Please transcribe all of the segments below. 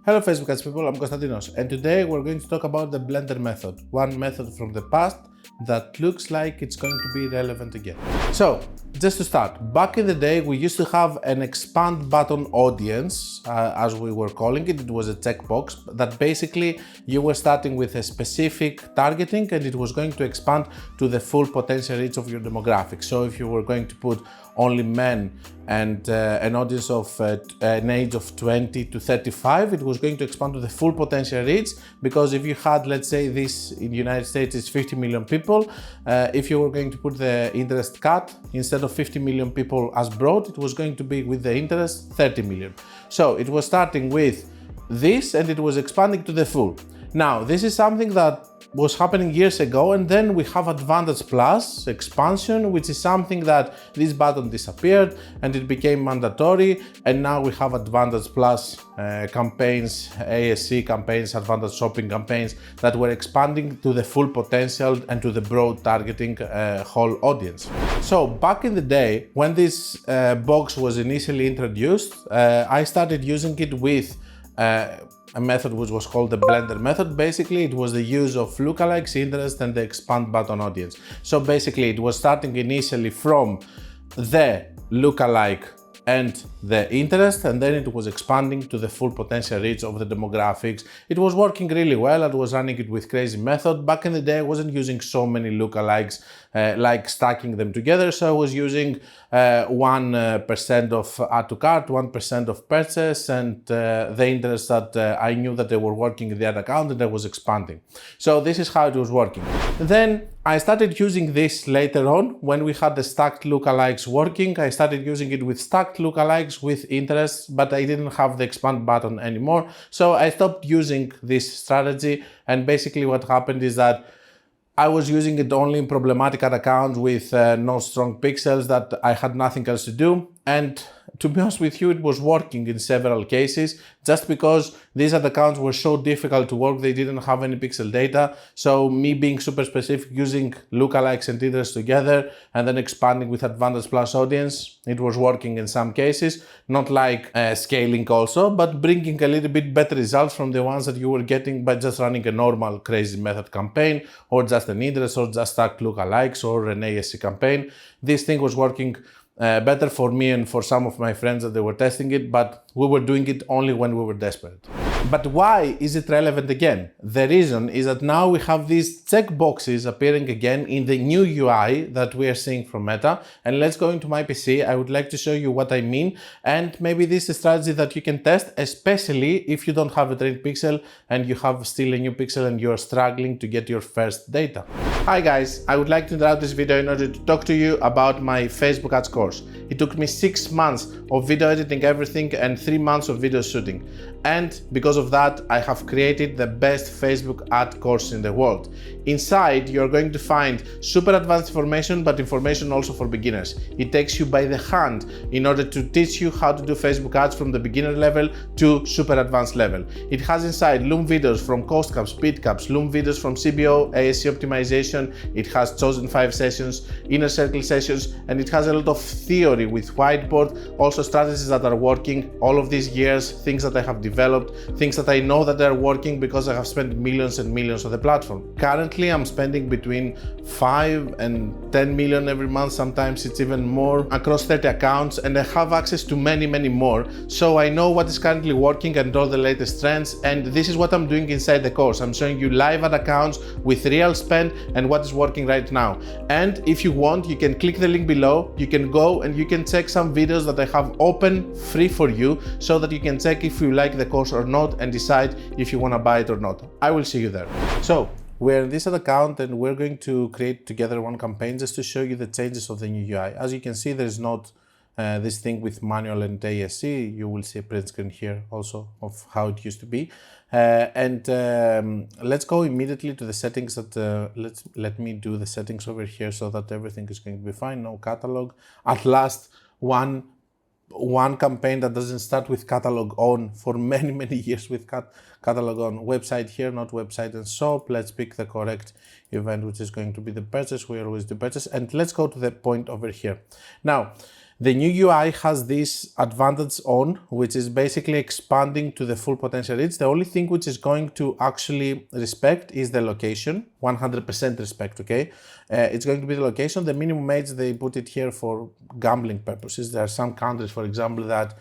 Hello Facebook ads people, I'm Konstantinos, and today we're going to talk about the blender method, one method from the past that looks like it's going to be relevant again. So, just to start, back in the day we used to have an expand button audience, as we were calling it. It was a checkbox that basically you were starting with a specific targeting and it was going to expand to the full potential reach of your demographic. So if you were going to put only men and an audience of an age of 20 to 35, it was going to expand to the full potential reach, because if you had, let's say this in the United States is 50 million people, if you were going to put the interest cut, instead of 50 million people as broad, it was going to be with the interest 30 million. So it was starting with this and it was expanding to the full. Now this is something that was happening years ago, and then we have Advantage Plus expansion, which is something that this button disappeared and it became mandatory, and now we have Advantage Plus campaigns, ASC campaigns, Advantage Shopping campaigns that were expanding to the full potential and to the broad targeting whole audience. So back in the day when this box was initially introduced, I started using it with a method which was called the blender method. Basically, it was the use of lookalikes, interest, and the expand button audience. So basically, it was starting initially from the lookalike and the interest, and then it was expanding to the full potential reach of the demographics. It was working really well. I was running it with crazy method. Back in the day, I wasn't using so many lookalikes, like stacking them together. So I was using 1% of add to cart, 1% of purchase, and the interest that I knew that they were working in the ad account, and I was expanding. So this is how it was working. Then I started using this later on when we had the stacked lookalikes working. I started using it with stacked lookalikes with interest, but I didn't have the expand button anymore. So I stopped using this strategy, and basically what happened is that I was using it only in problematic ad accounts with no strong pixels that I had nothing else to do. And to be honest with you, it was working in several cases, just because these ad accounts were so difficult to work, they didn't have any pixel data. So me being super specific, using lookalikes and interest together and then expanding with Advantage Plus audience, it was working in some cases, not like scaling also, but bringing a little bit better results from the ones that you were getting by just running a normal crazy method campaign, or just an interest, or just stacked lookalikes, or an ASC campaign. This thing was working better for me and for some of my friends that they were testing it, but we were doing it only when we were desperate. But why is it relevant again? The reason is that now we have these checkboxes appearing again in the new UI that we are seeing from Meta. And let's go into my PC. I would like to show you what I mean. And maybe this is a strategy that you can test, especially if you don't have a trained pixel and you have still a new pixel and you're struggling to get your first data. Hi guys, I would like to interrupt this video in order to talk to you about my Facebook ads course. It took me 6 months of video editing everything and 3 months of video shooting. And because of that, I have created the best Facebook ad course in the world. Inside, you're going to find super advanced information, but information also for beginners. It takes you by the hand in order to teach you how to do Facebook ads from the beginner level to super advanced level. It has inside Loom videos from cost caps, speed caps, Loom videos from CBO, ASC optimization. It has chosen 5 sessions, inner circle sessions, and it has a lot of theory with whiteboard, also strategies that are working all of these years, things that I have developed, things that I know that are working because I have spent millions and millions on the platform. Currently, I'm spending between 5 and 10 million every month, sometimes it's even more, across 30 accounts, and I have access to many more. So I know what is currently working and all the latest trends, and this is what I'm doing inside the course. I'm showing you live ad accounts with real spend and what is working right now. And if you want, you can click the link below, you can go and you can check some videos that I have open free for you, so that you can check if you like the course or not and decide if you want to buy it or not. I will see you there. So we're in this ad account and we're going to create together one campaign just to show you the changes of the new UI. As you can see, there's not this thing with manual and ASC. You will see a print screen here also of how it used to be. Let's go immediately to the settings. Let me do the settings over here so that everything is going to be fine. No catalog. At last, one campaign that doesn't start with catalog on for many years with catalog on. Website here, not website and shop. Let's pick the correct event, which is going to be the purchase. We always do purchase, and let's go to the point over here. Now, The new UI has this advantage on, which is basically expanding to the full potential reach. The only thing which is going to actually respect is the location, 100% respect, okay? It's going to be the location. The minimum age, they put it here for gambling purposes. There are some countries, for example, that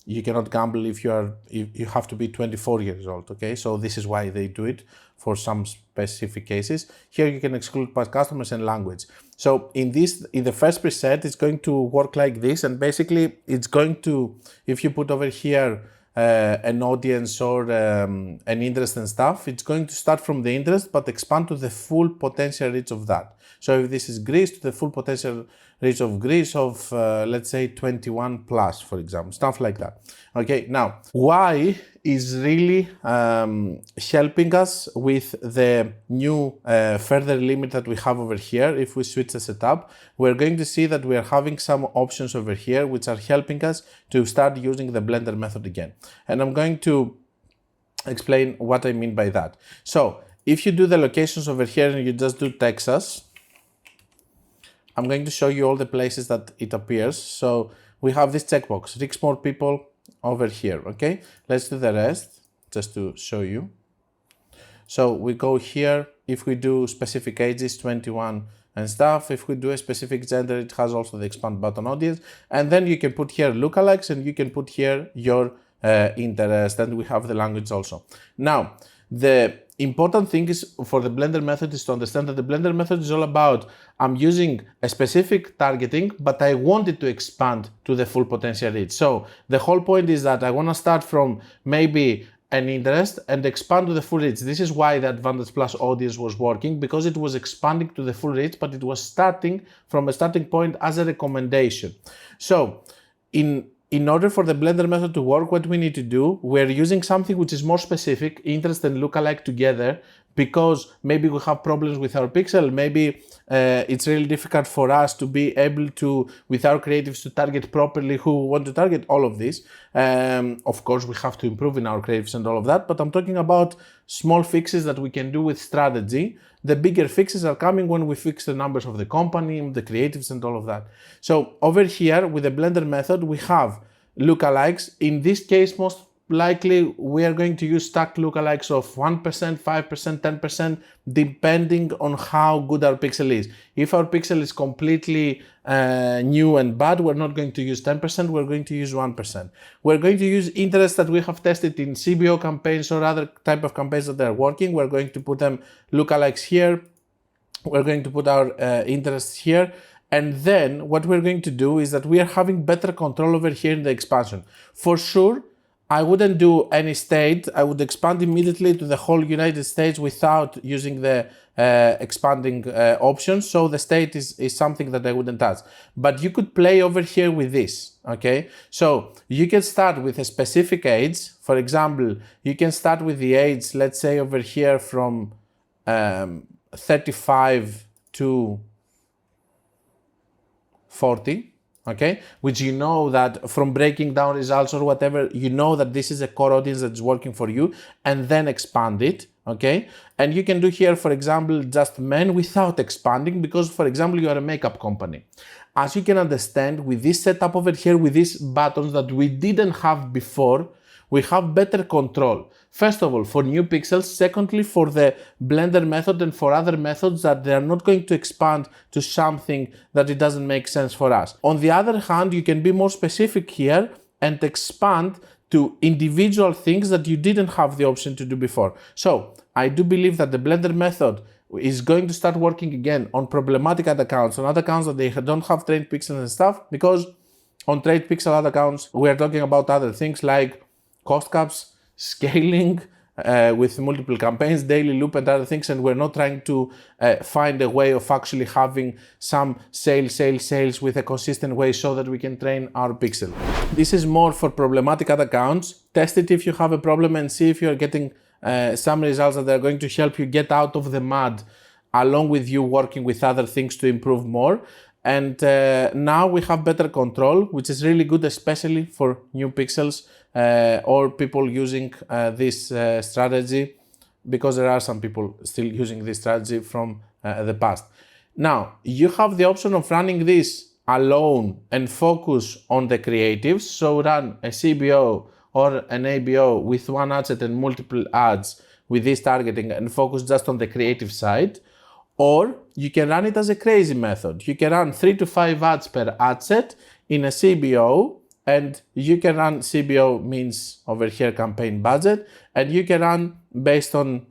you cannot gamble if you have to be 24 years old, okay? So this is why they do it for some specific cases. Here you can exclude past customers and language. So in the first preset, it's going to work like this, and basically it's going to, if you put over here an audience or an interest and stuff, it's going to start from the interest but expand to the full potential reach of that. So if this is Greece, to the full potential reach of Greece of let's say 21 plus, for example, stuff like that. Okay, now why is really helping us with the new further limit that we have over here. If we switch the setup, we're going to see that we are having some options over here which are helping us to start using the Blender method again. And I'm going to explain what I mean by that. So if you do the locations over here and you just do Texas, I'm going to show you all the places that it appears. So we have this checkbox, reach more people over here, okay? Let's do the rest, just to show you. So we go here, if we do specific ages, 21 and stuff, if we do a specific gender, it has also the expand button audience. And then you can put here lookalikes and you can put here your interest, and we have the language also. Now, the important thing is for the Blender method is to understand that the Blender method is all about, I'm using a specific targeting, but I want it to expand to the full potential reach. So the whole point is that I want to start from maybe an interest and expand to the full reach. This is why the Advantage Plus audience was working, because it was expanding to the full reach, but it was starting from a starting point as a recommendation. So in order for the Blender method to work, what we need to do, we're using something which is more specific, interest and lookalike together, because maybe we have problems with our pixel, maybe it's really difficult for us to be able to, with our creatives, to target properly who we want to target, all of this. Of course, we have to improve in our creatives and all of that, but I'm talking about small fixes that we can do with strategy. The bigger fixes are coming when we fix the numbers of the company, the creatives and all of that. So over here with the Blender method, we have lookalikes. In this case, most likely we are going to use stacked lookalikes of 1%, 5%, 10%, depending on how good our pixel is. If our pixel is completely new and bad, we're not going to use 10%, we're going to use 1%. We're going to use interests that we have tested in CBO campaigns or other type of campaigns that are working. We're going to put them lookalikes here. We're going to put our interests here. And then what we're going to do is that we are having better control over here in the expansion. For sure, I wouldn't do any state. I would expand immediately to the whole United States without using the expanding options. So the state is something that I wouldn't touch. But you could play over here with this, okay? So you can start with a specific age. For example, you can start with the age, let's say over here from 35 to 40. Okay, which you know that from breaking down results or whatever, you know that this is a core audience that's working for you, and then expand it, okay? And you can do here, for example, just men without expanding, because, for example, you are a makeup company. As you can understand, with this setup over here, with these buttons that we didn't have before, we have better control. First of all, for new pixels. Secondly, for the Blender method and for other methods that they are not going to expand to something that it doesn't make sense for us. On the other hand, you can be more specific here and expand to individual things that you didn't have the option to do before. So I do believe that the Blender method is going to start working again on problematic ad accounts, on other accounts that they don't have trained pixels and stuff, because on trained pixel ad accounts, we are talking about other things like cost caps, scaling with multiple campaigns, daily loop and other things, and we're not trying to find a way of actually having some sales with a consistent way so that we can train our pixel. This is more for problematic ad accounts. Test it if you have a problem and see if you're getting some results that are going to help you get out of the mud, along with you working with other things to improve more. And now we have better control, which is really good, especially for new pixels or people using this strategy, because there are some people still using this strategy from the past. Now, you have the option of running this alone and focus on the creatives, so run a CBO or an ABO with one ad set and multiple ads with this targeting and focus just on the creative side. Or you can run it as a crazy method. You can run 3 to 5 ads per ad set in a CBO, and you can run CBO means over here campaign budget, and you can run based on,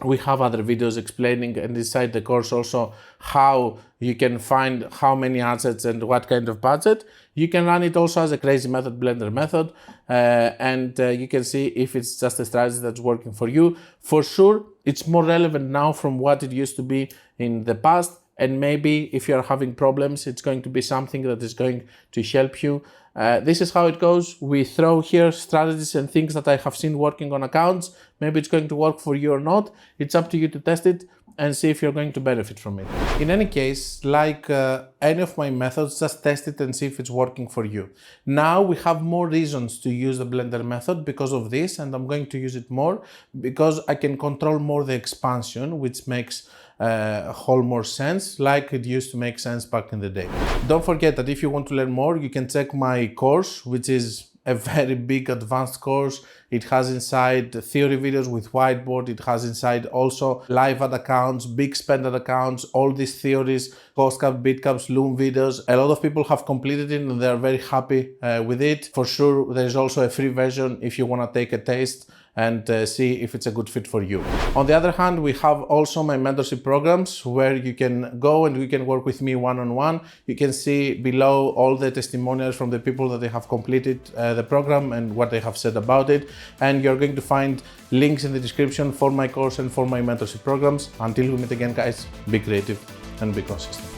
we have other videos explaining and inside the course also how you can find how many assets and what kind of budget. You can run it also as a crazy method, blender method, and you can see if it's just a strategy that's working for you. For sure, it's more relevant now from what it used to be in the past, and maybe if you're having problems, it's going to be something that is going to help you. This is how it goes. We throw here strategies and things that I have seen working on accounts. Maybe it's going to work for you or not. It's up to you to test it and see if you're going to benefit from it. In any case, like any of my methods, just test it and see if it's working for you. Now we have more reasons to use the blender method because of this, and I'm going to use it more because I can control more the expansion, which makes a whole more sense, like it used to make sense back in the day. Don't forget that if you want to learn more, you can check my course, which is a very big advanced course. It has inside theory videos with whiteboard. It has inside also live ad accounts, big spend ad accounts, all these theories, cost cap, bid caps, loom videos. A lot of people have completed it and they're very happy with it. For sure, there's also a free version if you want to take a taste and see if it's a good fit for you. On the other hand, we have also my mentorship programs where you can go and you can work with me one-on-one. You can see below all the testimonials from the people that they have completed the program and what they have said about it. And you're going to find links in the description for my course and for my mentorship programs. Until we meet again, guys, be creative and be consistent.